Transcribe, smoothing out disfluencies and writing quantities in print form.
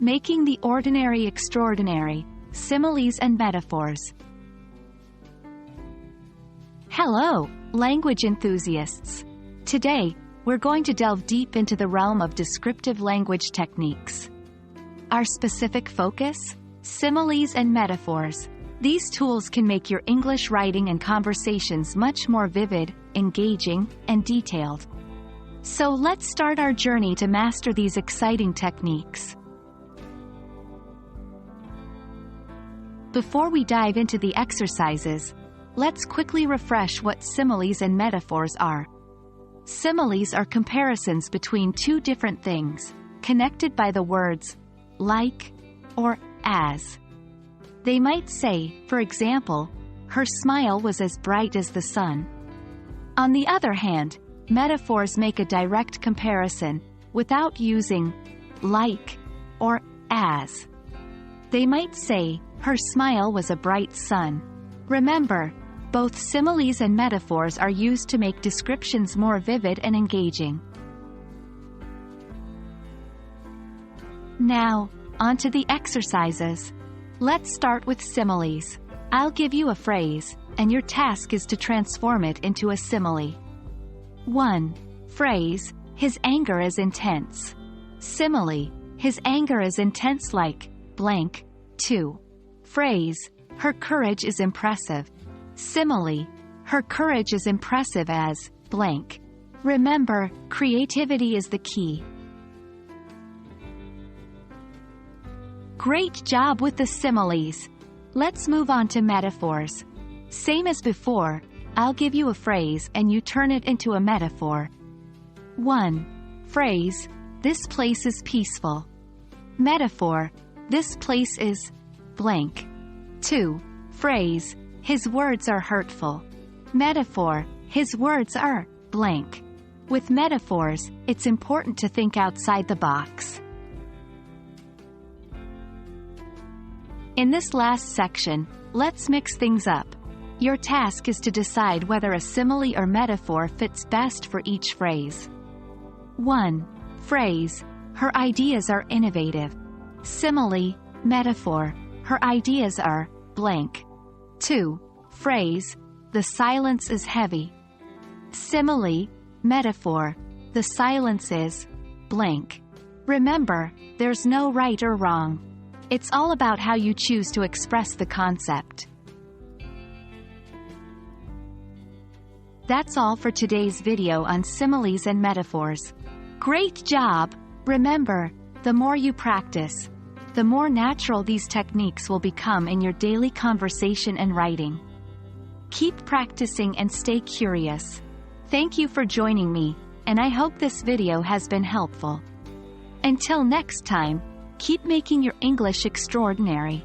Making the ordinary extraordinary. Similes and metaphors. Hello, language enthusiasts. Today, we're going to delve deep into the realm of descriptive language techniques. Our specific focus? Similes and metaphors. These tools can make your English writing and conversations much more vivid, engaging, and detailed. So let's start our journey to master these exciting techniques. Before we dive into the exercises, let's quickly refresh what similes and metaphors are. Similes are comparisons between two different things, connected by the words like or as. They might say, for example, her smile was as bright as the sun. On the other hand, metaphors make a direct comparison, without using like or as. They might say, her smile was a bright sun. Remember, both similes and metaphors are used to make descriptions more vivid and engaging. Now, onto the exercises. Let's start with similes. I'll give you a phrase, and your task is to transform it into a simile. 1. Phrase, his anger is intense. Simile, his anger is intense like blank. 2. Phrase, her courage is impressive. Simile, her courage is impressive as blank. Remember, creativity is the key. Great job with the similes. Let's move on to metaphors. Same as before, I'll give you a phrase and you turn it into a metaphor. 1. Phrase, this place is peaceful. Metaphor, this place is blank. 2. Phrase, his words are hurtful. Metaphor, his words are blank. With metaphors, it's important to think outside the box. In this last section, let's mix things up. Your task is to decide whether a simile or metaphor fits best for each phrase. 1. Phrase, her ideas are innovative. Simile, metaphor, her ideas are blank. 2. Phrase, the silence is heavy. Simile, metaphor, the silence is blank. Remember, there's no right or wrong. It's all about how you choose to express the concept. That's all for today's video on similes and metaphors. Great job! Remember, the more you practice, the more natural these techniques will become in your daily conversation and writing. Keep practicing and stay curious. Thank you for joining me, and I hope this video has been helpful. Until next time, keep making your English extraordinary.